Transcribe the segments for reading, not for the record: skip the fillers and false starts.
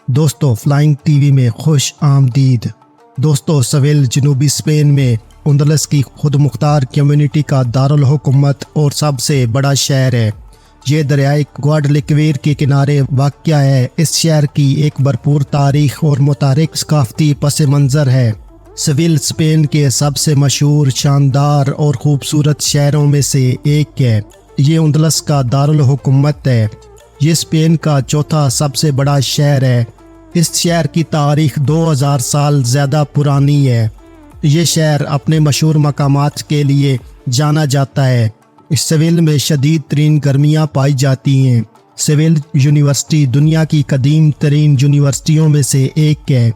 دوستو flying T V میں خوش آمدید۔ دوستو سویل جنوبی اسپین میں اندلس کی خود مختار کمیونٹی کا دارالحکومت اور سب سے بڑا شہر ہے۔ یہ دریائے گواڈلکویر کے کنارے واقع ہے۔ اس شہر کی ایک بھرپور تاریخ اور متحرک ثقافتی پس منظر ہے۔ سویل اسپین کے سب سے مشہور، شاندار اور خوبصورت شہروں میں سے ایک ہے۔ یہ اندلس کا دارالحکومت ہے۔ یہ اسپین کا چوتھا سب سے بڑا شہر ہے۔ اس شہر کی تاریخ 2000 سال زیادہ پرانی ہے۔ یہ شہر اپنے مشہور مقامات کے لیے جانا جاتا ہے۔ اس سویل میں شدید ترین گرمیاں پائی جاتی ہیں۔ سویل یونیورسٹی دنیا کی قدیم ترین یونیورسٹیوں میں سے ایک ہے۔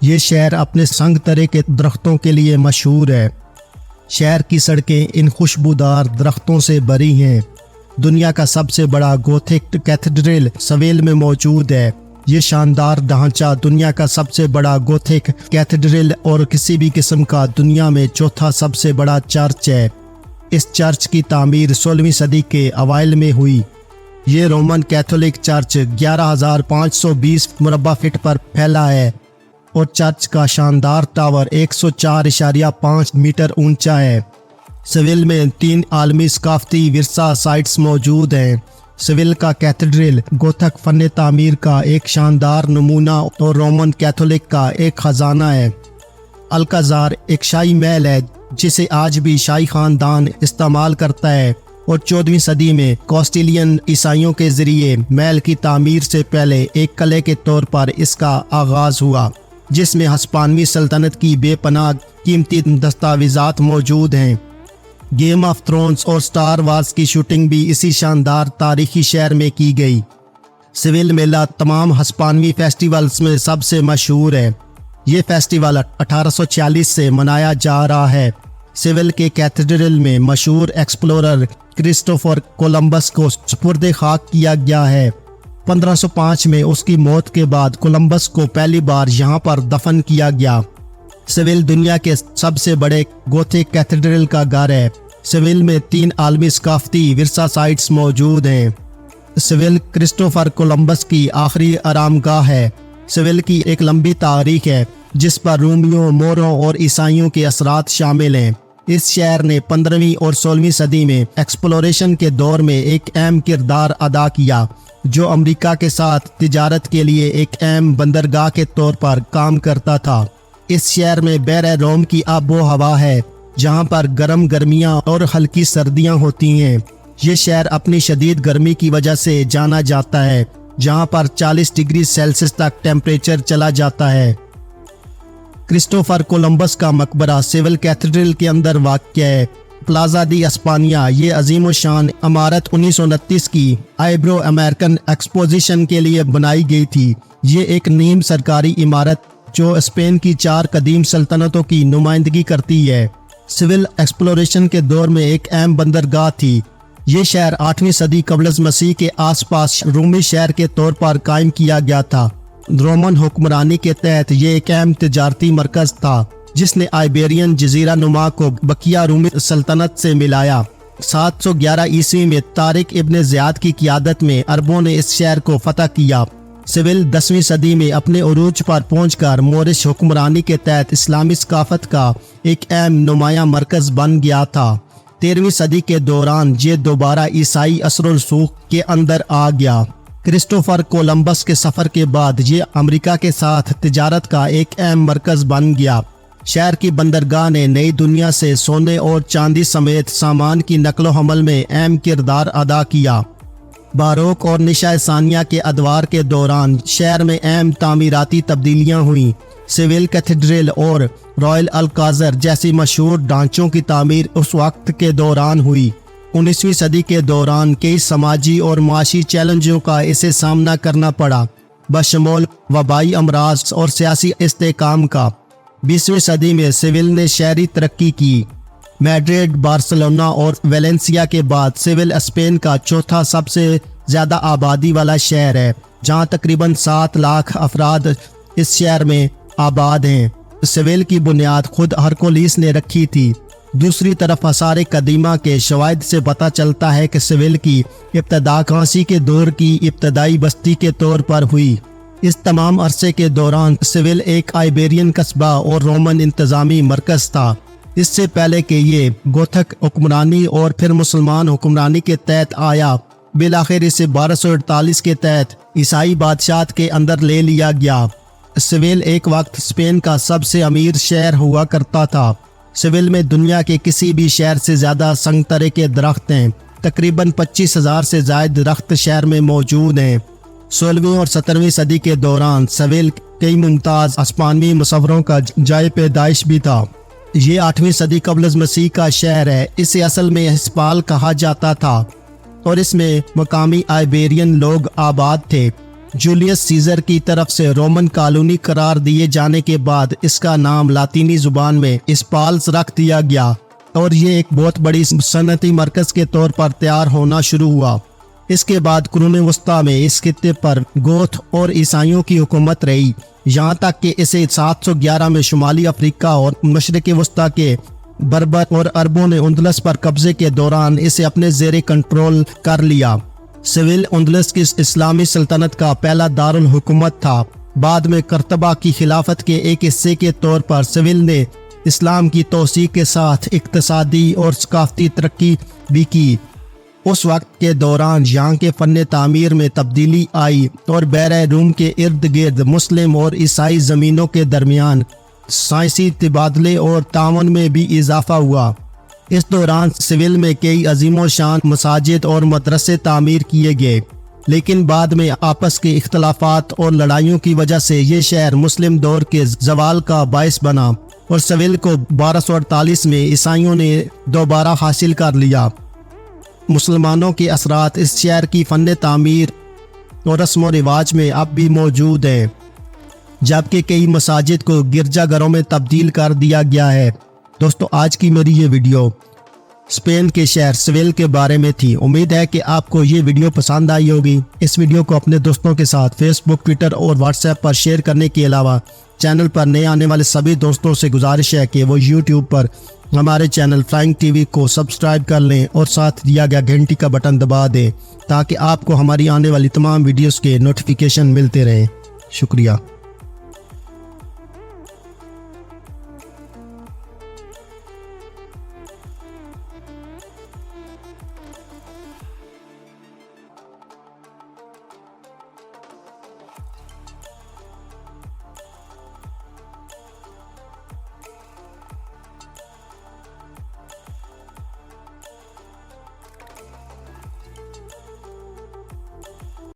یہ شہر اپنے سنگ ترے کے درختوں کے لیے مشہور ہے۔ شہر کی سڑکیں ان خوشبودار درختوں سے بھری ہیں۔ دنیا کا سب سے بڑا گوتھک کیتھیڈرل سویل میں موجود ہے۔ یہ شاندار ڈھانچہ دنیا کا سب سے بڑا گوتھک کیتھیڈرل اور کسی بھی قسم کا دنیا میں چوتھا سب سے بڑا چرچ ہے۔ اس چرچ کی تعمیر 16ویں صدی کے اوائل میں ہوئی۔ یہ رومن کیتھولک چرچ 11,520 مربع فٹ پر پھیلا ہے اور چرچ کا شاندار ٹاور 104.5 میٹر اونچا ہے۔ سویل میں 3 عالمی ثقافتی ورثہ سائٹس موجود ہیں۔ سویل کا کیتھیڈرل گوتھک فن تعمیر کا ایک شاندار نمونہ اور رومن کیتھولک کا ایک خزانہ ہے۔ الکازار ایک شاہی محل ہے جسے آج بھی شاہی خاندان استعمال کرتا ہے اور 14ویں صدی میں کاسٹیلین عیسائیوں کے ذریعے محل کی تعمیر سے پہلے ایک قلعے کے طور پر اس کا آغاز ہوا، جس میں ہسپانوی سلطنت کی بے پناہ قیمتی دستاویزات موجود ہیں۔ گیم آف تھرونز اور سٹار وارز کی شوٹنگ بھی اسی شاندار تاریخی شہر میں کی گئی۔ سویل میلہ تمام ہسپانوی فیسٹیولز میں سب سے مشہور ہے۔ یہ فیسٹیول 1846 سے منایا جا رہا ہے۔ سویل کے کیتھیڈرل میں مشہور ایکسپلورر کرسٹوفر کولمبس کو سپرد خاک کیا گیا ہے۔ 1505 میں اس کی موت کے بعد کولمبس کو پہلی بار یہاں پر دفن کیا گیا۔ سویل دنیا کے سب سے بڑے گوتھک کیتھیڈرل کا گھر ہے۔ سویل میں 3 عالمی ثقافتی ورثہ سائٹس موجود ہیں۔ سویل کرسٹوفر کولمبس کی آخری آرام گاہ ہے۔ سویل کی ایک لمبی تاریخ ہے جس پر رومیوں، موروں اور عیسائیوں کے اثرات شامل ہیں۔ اس شہر نے 15ویں اور 16ویں صدی میں ایکسپلوریشن کے دور میں ایک اہم کردار ادا کیا، جو امریکہ کے ساتھ تجارت کے لیے ایک اہم بندرگاہ کے طور پر کام کرتا تھا۔ اس شہر میں بحر روم کی آب و ہوا ہے، جہاں پر گرم گرمیاں اور ہلکی سردیاں ہوتی ہیں۔ یہ شہر اپنی شدید گرمی کی وجہ سے جانا جاتا ہے، جہاں پر 40 ڈگری سیلسیس تک ٹیمپریچر چلا جاتا ہے۔ کرسٹوفر کولمبس کا مقبرہ سویل کیتھیڈرل کے اندر واقع ہے۔ پلازا دی اسپانیا، یہ عظیم و شان عمارت 1929 کی آئبرو امریکن ایکسپوزیشن کے لیے بنائی گئی تھی۔ یہ ایک نیم سرکاری عمارت جو اسپین کی 4 قدیم سلطنتوں کی نمائندگی کرتی ہے، سول ایکسپلوریشن کے دور میں ایک اہم بندرگاہ تھی۔ یہ شہر 8ویں صدی قبل از مسیح کے آس پاس رومی شہر کے طور پر قائم کیا گیا تھا۔ رومن حکمرانی کے تحت یہ ایک اہم تجارتی مرکز تھا جس نے آئیبیرین جزیرہ نما کو بقیہ رومی سلطنت سے ملایا۔ 711 عیسوی میں طارق ابن زیاد کی قیادت میں عربوں نے اس شہر کو فتح کیا۔ سویل 10ویں صدی میں اپنے عروج پر پہنچ کر مورش حکمرانی کے تحت اسلامی ثقافت کا ایک اہم نمایاں مرکز بن گیا تھا۔ 13ویں صدی کے دوران یہ دوبارہ عیسائی اثر و رسوخ کے اندر آ گیا۔ کرسٹوفر کولمبس کے سفر کے بعد یہ امریکہ کے ساتھ تجارت کا ایک اہم مرکز بن گیا۔ شہر کی بندرگاہ نے نئی دنیا سے سونے اور چاندی سمیت سامان کی نقل و حمل میں اہم کردار ادا کیا۔ باروک اور نشاء ثانیہ کے ادوار کے دوران شہر میں اہم تعمیراتی تبدیلیاں ہوئیں۔ سویل کیتھیڈرل اور رائل الکازار جیسی مشہور ڈھانچوں کی تعمیر اس وقت کے دوران ہوئی۔ 19ویں صدی کے دوران کئی سماجی اور معاشی چیلنجوں کا اسے سامنا کرنا پڑا، بشمول وبائی امراض اور سیاسی استحکام کا۔ 20ویں صدی میں سویل نے شہری ترقی کی۔ میڈرڈ، بارسلونا اور ویلنسیا کے بعد سویل اسپین کا چوتھا سب سے زیادہ آبادی والا شہر ہے، جہاں تقریباً 7 لاکھ افراد اس شہر میں آباد ہیں۔ سویل کی بنیاد خود ہرکولیس نے رکھی تھی، دوسری طرف آثار قدیمہ کے شواہد سے پتہ چلتا ہے کہ سویل کی ابتدا کانسی کے دور کی ابتدائی بستی کے طور پر ہوئی۔ اس تمام عرصے کے دوران سویل ایک آئیبیرین قصبہ اور رومن انتظامی مرکز تھا۔ اس سے پہلے کہ یہ گوتھک حکمرانی اور پھر مسلمان حکمرانی کے تحت آیا، بالآخر اسے 1248 کے تحت عیسائی بادشاہت کے اندر لے لیا گیا۔ سویل ایک وقت اسپین کا سب سے امیر شہر ہوا کرتا تھا۔ سویل میں دنیا کے کسی بھی شہر سے زیادہ سنگترے کے درخت ہیں۔ تقریباً 25,000 سے زائد درخت شہر میں موجود ہیں۔ 16ویں اور 17ویں صدی کے دوران سویل کئی ممتاز اسپانوی مصوروں کا جائے پیدائش بھی تھا۔ یہ 8ویں صدی قبل از مسیح کا شہر ہے۔ اسے اصل میں ہسپال کہا جاتا تھا اور اس میں مقامی آئیبیرین لوگ آباد تھے۔ جولیس سیزر کی طرف سے رومن کالونی قرار دیے جانے کے بعد اس کا نام لاطینی زبان میں اسپالس رکھ دیا گیا اور یہ ایک بہت بڑی صنعتی مرکز کے طور پر تیار ہونا شروع ہوا۔ اس کے بعد قرون وسطیٰ میں اس خطے پر گوتھ اور عیسائیوں کی حکومت رہی، یہاں تک کہ اسے 711 میں شمالی افریقہ اور مشرق وسطیٰ کے بربر اور عربوں نے اندلس پر قبضے کے دوران اسے اپنے زیر کنٹرول کر لیا۔ سویل اندلس کی اسلامی سلطنت کا پہلا دارالحکومت تھا۔ بعد میں قرطبہ کی خلافت کے ایک حصے کے طور پر سویل نے اسلام کی توسیع کے ساتھ اقتصادی اور ثقافتی ترقی بھی کی۔ اس وقت کے دوران یہاں کے فن تعمیر میں تبدیلی آئی اور بحیرہ روم کے ارد گرد مسلم اور عیسائی زمینوں کے درمیان سائنسی تبادلے اور تعاون میں بھی اضافہ ہوا۔ اس دوران سویل میں کئی عظیم و شان مساجد اور مدرسے تعمیر کیے گئے، لیکن بعد میں آپس کے اختلافات اور لڑائیوں کی وجہ سے یہ شہر مسلم دور کے زوال کا باعث بنا اور سویل کو 1248 میں عیسائیوں نے دوبارہ حاصل کر لیا۔ مسلمانوں کے اثرات اس شہر کی فن تعمیر اور رسم و رواج میں اب بھی موجود ہیں، جبکہ کئی مساجد کو گرجا گھروں میں تبدیل کر دیا گیا ہے۔ دوستو، آج کی میری یہ ویڈیو اسپین کے شہر سویل کے بارے میں تھی۔ امید ہے کہ آپ کو یہ ویڈیو پسند آئی ہوگی۔ اس ویڈیو کو اپنے دوستوں کے ساتھ فیس بک، ٹویٹر اور واٹس ایپ پر شیئر کرنے کے علاوہ چینل پر نئے آنے والے سبھی دوستوں سے گزارش ہے کہ وہ یوٹیوب پر ہمارے چینل فلائنگ ٹی وی کو سبسکرائب کر لیں اور ساتھ دیا گیا گھنٹی کا بٹن دبا دیں تاکہ آپ کو ہماری آنے والی تمام ویڈیوز کے نوٹیفیکیشن ملتے رہیں۔ شکریہ۔